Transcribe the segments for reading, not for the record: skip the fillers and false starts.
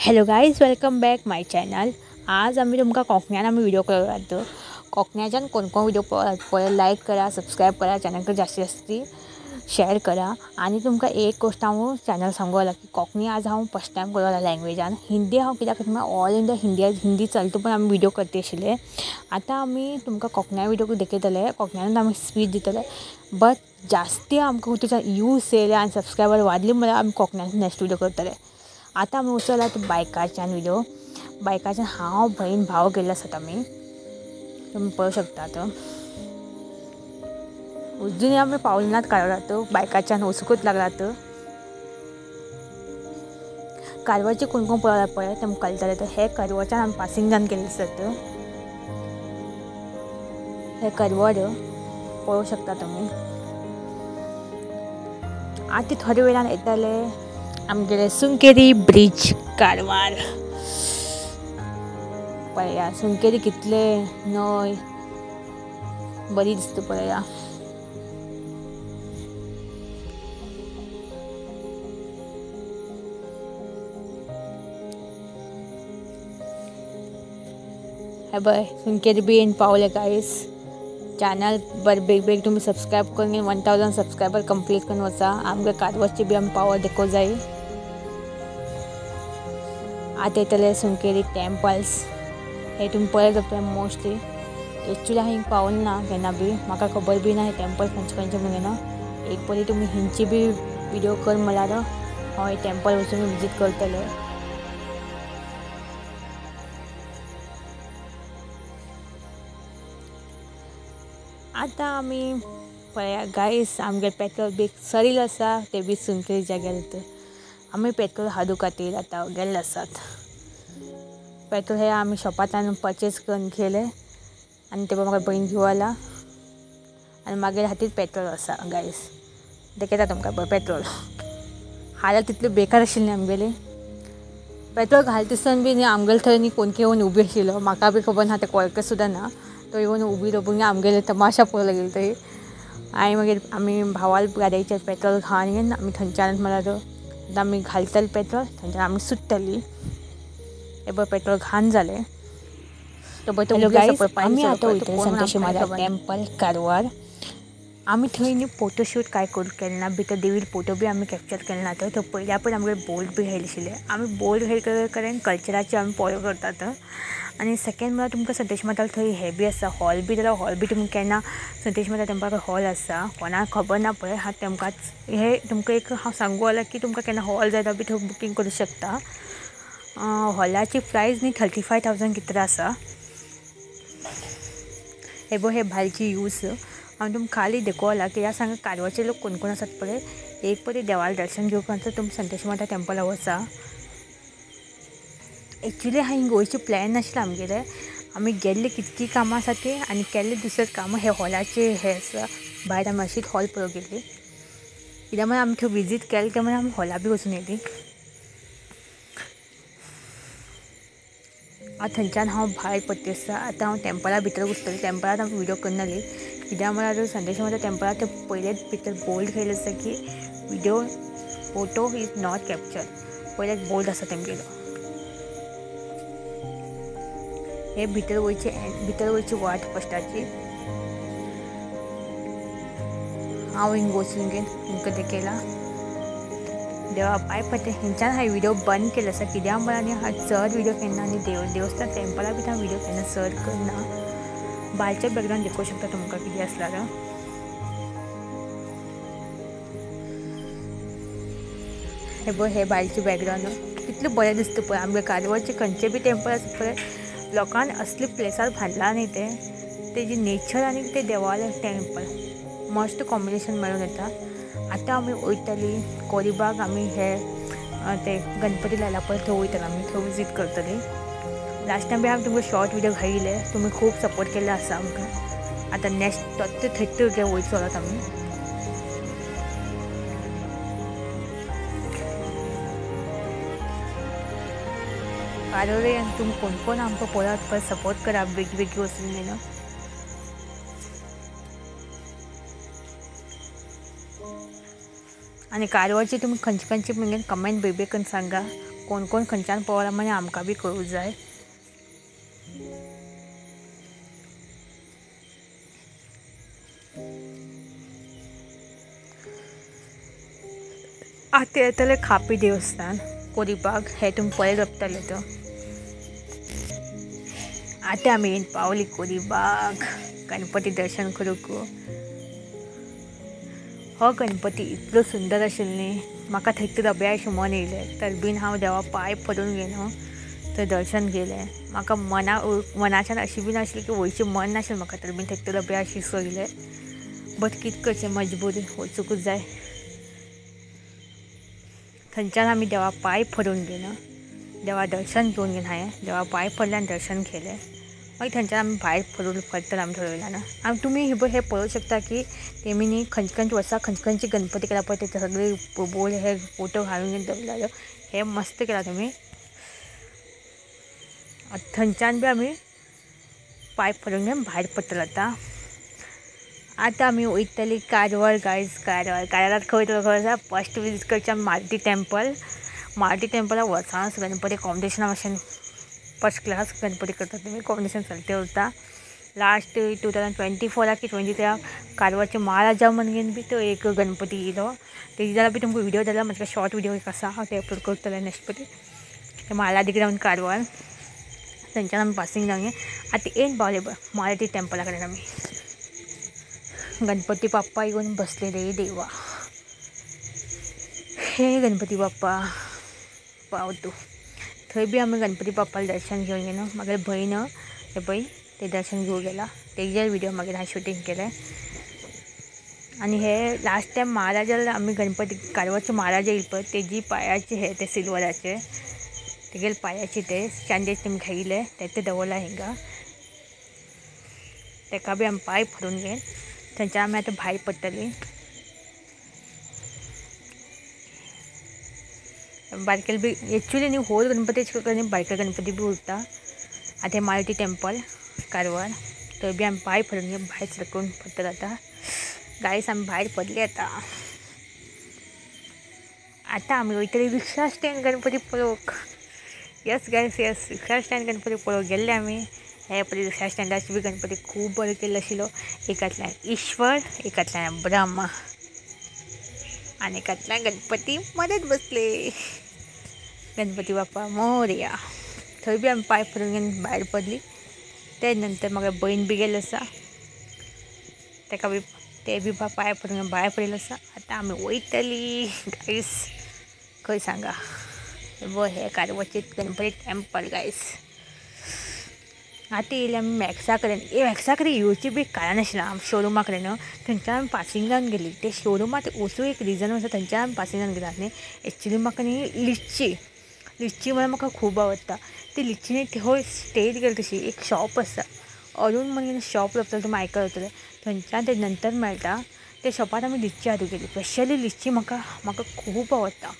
Hello guys welcome back माय channel. आज आम्ही तुमका कोकणान व्हिडिओ करत राहतो। कोकणाच्यान कोण व्हिडिओ पळय लाईक करा, सबस्क्राईब करा, चॅनल जास्तीत जास्त शेअर करा। आणि तुमका एक गोष्ट हांव चॅनल सांगोला की कोकणी आज हांव फर्स्ट टाइम करला लँग्वेजान। हिंदी हांव कित्याक ऑल इंडिया हिंदी चलता पण आम्ही व्हिडिओ करते आशिल्ले। आता आम्ही तुमका कोकणा व्हिडिओ दाखयतले, कोकणान आम्ही स्पीच दितले। बट जास्ती आमकां तुझा यूज येयले आणि सबस्क्रायबर वाढली म्हणल्यार आम्ही कोकणान नेक्स्ट व्हिडिओ करतले। आता आम्ही वचला तो बायकाच्यान व्हिडिओ। बायकाच्यान हांव बहीण भाव गेल्लो आसात आमी, तुम्ही पळोवंक शकतात। अजुनूय आमी पावलनात कारवारात, बायकाच्यान वचूंकूच लागलात। कारवारचे कोण कोण पळयला पळय तेमकां कळटलें। तर हे कारवारच्यान आमी पासिंग जावन गेल्ले आसात। हे कारवार पळोवंक शकता तुमी। आता थोड्या वेळान येतले आमगेले सुंकेरी ब्रिज कारवार। पळया सुंकेरी कितले न्हंय बरी दिसता पळया। हे बय सुंकेरी बीन पावले गाइस। चॅनल बेग तुम्ही सबस्क्राईब करून 1000 सबस्क्रायबर कंप्लीट करून वचा। आमगे कारवारची बी आमी पावर देखो जाय। आता येतले सुंकेरी टेम्पल्स, हे तुम्ही पळय जाता मोस्टली। एक्चुअली हांव पावल ना केन्ना बी, म्हाका खबर बी ना हे टेम्पल खंयचे म्हणून ना। एक परी तुम्ही हिंची बी व्हिडिओ कर म्हळ्यार हांव हे टेम्पल वचून विजीट करतले। आता आमी पळया गाइस आमगे पेट्रोल बी सरील आसा, ते बी सुंकेरीच्या गेले। आमी पेट्रोल हाडू खातीर आतां गेल्ले आसात। पेट्रोल हे आमी शॉपांतल्यान परचेज करून घेतले आणि ते म्हाका बहीण घेवन आयला आणि मागेर खातीर पेट्रोल आसा गाइस। दाखयता तुमकां पेट्रोल हाल्यार तितले बेकार आशिल्ले आमगेले। पेट्रोल घालतसन बी न्ही आमगेले थंय न्ही कोण येवन उबी आशिल्लो, म्हाका बी खबर ना, ते वळख सुद्दां ना। तो येवन उबी रावन आमगेले तमाशा पळोवंक लागलो थंय। हांवें मागीर आमी भावाल गाडयेचेर पेट्रोल घालून आमी थंयच्यान म्हळ्यार आमी घालतले पेट्रोल, थंयच्यान आमी सुट्टली। हे बघ पेट्रोल घाण जाले। हेलो गाइस, आमी आतां वयतले संतोषी महाराज टेम्पल कारवार। आमी थंय न्ही फोटोशूट काय केलें ना, भितर देवीर फोटो बी आमी कॅप्चर केले ना। थंय पयल्या पण आमगे बोर्ड बी घायले आशिल्ले। आमी बोर्ड घायले कारण कल्चराचे आमी फॉलो करतात। आणि सेकेंड म्हळ्यार तुमकां संतोषी महाराज थंय हे बी आसा हॉल बी, जाल्यार हॉल बी तुमी केन्ना संतोषी महाराज टेम्पलाक हॉल आसा, कोणाक खबर ना पळय हा तेमकांच हे तुमकां एक हांव सांगू आला की तुमकां केन्ना हॉल जाय जाल्यार बी थंय बुकींग करूं शकता। हॉलाची प्रायस न्ही 35,000 कितें आसा। हे बघ हे भायरची यूज हांव तुमकां खाली दाखोवला कित्याक सांगा कारवारचे लोक कोण कोण आसात पळय। एक परी देवाला दर्शन घेवपाक तुमी संतोषी महाराज टेम्पलाक वचा। एक्चुअली हांवें गोंयचे प्लॅन नाशिल्ले आमगेले, आमी गेल्ले कितकी कामां आसा ती आनी केल्ले दुसरे कामां हे हॉलाचे हे आसा। भायर आमी अशीच हॉल पळोवंक गेल्ली, कित्याक म्हळ्यार आमी थंय विजीट केलें तें म्हळ्यार आमी हॉला बी वचून येयली। थंयच्यान हांव भायर पडटा आतां हांव टेम्पला भितर घुसतलें। टेम्पलांत हांव व्हिडिओ करनासली कित्याक म्हळ्यार संतोषी महाराज टेम्पलांत ते पयलेच भितर बोर्ड घायले आसा की video photo is not capture, पयलेच बोर्ड आसा तेंगेलो। हे भितर वयची वाट फस्टाची। हांव हिंग वचून घेवन तुमकां दाखयला। देवा पांय पडटा हिंच्यान हांवें व्हिडिओ बंद केलो आसा कित्याक म्हळ्यार न्ही हांव चड व्हिडिओ केन्ना आनी देवस्थान टेम्पला बी हांव व्हिडिओ केन्ना चड करना। भायरचे बॅकग्रावंड दाखोवंक शकता तुमकां कितें आसल्यार। हे पळय हे भायरचे बॅकग्रावंड कितलें बरें दिसता पळय। आमगे कारवारचे खंयचे बी टेम्पल आसा पळय लोकान असले प्लेसार बांदला न्ही तेजी नेचर आनी ते देवाले टेम्पल मस्त कॉम्बिनेशन मेळून येता। आतां आमी वयतली कोरीबाग, आमी हे ते गणपती लायला पळय थंय वयतली, आमी थंय विजीट करतली। लास्ट टायम बी हांवें तुमकां शॉर्ट व्हिडिओ घायले, तुमी खूब सपोर्ट केल्लो आसा आमकां। आतां नेक्स्ट थंय वयतलो आमी। कारवार तुमी कोण कोण आमकां पळयत सपोर्ट करा बेगी बेगी वचून घेवन। आणि कारवारचे तुम्ही खंयचे खंयचे म्हणजे कमेंट बेबी करून सांगा कोण कोण खंयच्यान पळयला म्हणजे आमकां बी कळूंक जाय. आतां येतले खापी देवस्थान कोरीबाग हे तुमी पळय जपतले तो. आतां आमी येवन पावली कोरीबाग गणपती दर्शन करूंक. हो गणपती इतलो सुंदर आशिल्लो न्ही, म्हाका थंय तर अभ्यास मन येयलें तर बीन हांव देवा पांय पडून गेलो थंय दर्शन केलें. म्हाका मनाच्यान अशें बी नाशिल्लें की वयचें मन नाशिल्लें म्हाका तर बीन थंय तर अभ्यास सोयलें. बट कितें करचें मजबुरी वचूंकूच जाय. थंयच्यान आमी देवा पांय पडून गेलो. देवा दर्शन घेवन गेलो हांवें. देवा पांय पडलें आनी दर्शन केलें. मागीर थंयच्यान आमी भायर परत आमी थरयलें. आनी तुमी हे पळोवंक शकता की तेमी न्ही खंयचे वर्सा खंयचे गणपती केला पळय ते सगळे बोर्ड हे फोटो घालून दवरलेलो. हे मस्त केला तुमी. थंयच्यान बी आमी पांय पडून घेवन भायर पडटले. आतां आमी वयतली कारवार गायज. कारवार खंय तो खबर आसा? फस्ट विजीट करचें आमी मारुती टेंपल. मारुती टेंपलाक वर्सांच गणपती कॉम्पिटिशना अशें फस्ट क्लास गणपती करता तुमी. कॉम्पिटिशन चलते उरता. लास्ट 2024 की 23 कारवारचे महाराजा म्हणून बी तो एक गणपती येयलो. तेजी जाल्यार बी तुमकां व्हिडिओ धाडला. म्हजे शॉर्ट व्हिडिओ एक आसा हांव ते अपलोड करतलें नेक्स्ट पटी. ते म्हालादी ग्रावंड कारवार. थंयच्यान आमी पासिंग जावन आतां येवन पावले मारुती टेंपला कडेन आमी. गणपती बाप्पा येवन बसलेले देवा. हे गणपती बाप्पा पावतू. थंय बी आमी गणपती बाप्पालें दर्शन घेवन गेलो. म्हागे भयण हे पळय ते दर्शन घेवून गेला. तेजे व्हिडिओ मागीर हांवें शुटींग केलें. आनी हे लास्ट टायम महाराजा आमी गणपती कारवारचे महाराजा येयले पळय तेजी पांयाचे हे ते सिल्वराचे तेगेले पांयाचे ते चांदेचे तेमी घायले ते दवरला हिंगा. तेका बी आमी पांय पडून घेवन थंयच्यान आमी आतां भायर पडटलीं. बारकेले बी एक्चुली न्ही होल गणपतीचे न्ही बारके गणपती बी उरता. आतां हे मारुती टेंपल कारवार थंय बी आमी पांय पडून घेवन भायर सरकून पडटले. आतां गायस आमी भायर पडले. आतां आमी वयतली रिक्षा स्टँड गणपती पळोवंक. येस गायस येस रिक्षा स्टँड गणपती पळोवंक गेल्ले आमी. हे पळय रिक्षा स्टँडाचे बी गणपती खूब बरो केल्लो आशिल्लो. एकांतल्यान ईश्वर एकांतल्यान ब्रह्मा आनी एकांतल्यान गणपती मदत बसले. गणपती बाप्पा मोरया. थंय बी आमी पांय पडून घेवन भायर पडली. ते नंतर म्हाका भयण बी गेल्लो आसा तेका बी ते बी पांय पडून घेवन भायर पडिल्लो आसा. आतां आमी वयतली गायस खंय सांगा. हे कारवारचे गणपती टेंपल गायस. आतां येयली आमी मॅक्सा कडेन. मॅक्सा कडेन येवची बी कारण आशिल्लें आमी शोरुमा कडेन थंयच्यान आमी पासिंग जावन गेली. ते शोरुमांत वचूं एक रिजन आसा थंयच्यान आमी पासिंग जावन गेला न्ही. एक्चुली म्हाका न्ही लिच्ची म्हळ्यार म्हाका खूब आवडटा. ती लिच्ची न्ही थंय स्टेट गेली तशी एक शॉप आसा अरूण म्हणून शॉप लागतलें तुमी आयकला जातलें. थंयच्यान ते नंतर मेळटा त्या शॉपार आमी लिच्ची हाडूंक गेली. स्पेशली लिच्ची म्हाका खूब आवडटा.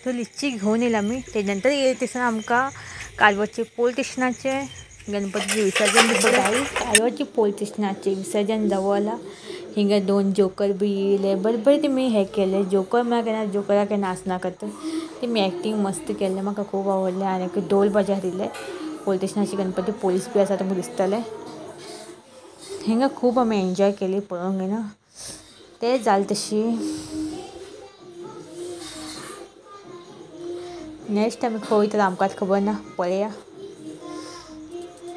तो लिच्ची घेवन येयला आमी. तेजे नंतर येयले दिसांनी आमकां कारवारचे पोलीस स्टेशनाचे गणपतीचें विसर्जन दिवपाक. कारवारचे पोलीस स्टेशनाचें विसर्जन जावला. हिंगा 2 जोकर बी येयले. बरें तेमी हें केलें. जोकर म्हळ्यार केन्ना जोकराक नाचनाकात तेमी एक्टींग मस्त केल्लें. म्हाका खूब आवडलें. आनी ढोल बजायले पोलीस स्टेशनाचे गणपती. पोलीस बी आसा तुमकां दिसतलें. हिंगा खूब आमी एन्जॉय केली पळोवंक घेयना. ते जालें तशी नेक्स्ट आमी खंय वयतले आमकांच खबर ना. पळया.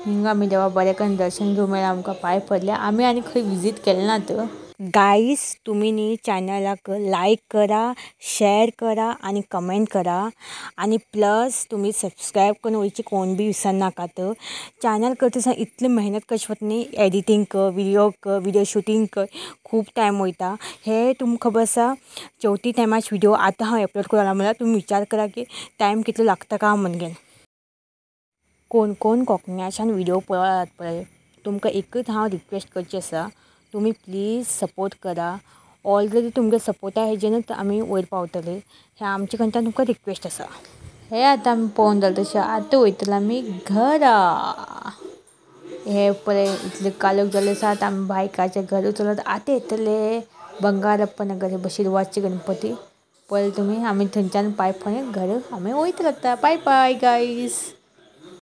हिंगा आमी देवा बरें करून दर्शन घेवंक मेळ्ळें. आमकां पांय पडले. आमी आनी खंय विजीट केलें नात. गायस तुमी न्ही चॅनलाक लायक करा, शेअर करा आनी कमेंट करा. आनी प्लस तुमी सबस्क्रायब करून वयची कोण बी विसरनाकात. चॅनल करता दिसतना इतली मेहनत करची पडटा न्ही. एडिटींग कर, व्हिडिओ शूटिंग कर खूब टायम वयता. हे तुमकां खबर आसा 34 टायमाचे व्हिडिओ आतां हांव अपलोड करूं लागला म्हळ्यार तुमी विचार करा की टायम कितलो लागता काय म्हणून. कोण कोंकण्याच्यान व्हिडिओ पळयात पळय तुमकां एकच हांव रिक्वेस्ट करची आसा. तुमी प्लीज सपोर्ट करा. ऑलरेडी तुमगे सपोर्टा हेजेनूच आमी वयर पावतले. हें आमचे कडच्यान तुमकां रिक्वेस्ट आसा. हे आतां आमी पळोवन जालें तशें आतां वयतले आमी घरा. हे पळय इतले कालोख जाल्ले आसा. आतां आमी बायकाचें घर चलत आतां येतले बंगारप्पा नगर हे शिरवारचे गणपती पळयलें तुमी आमी थंयच्यान पायप घरा आमी वयता आतां बाय बाय गायज.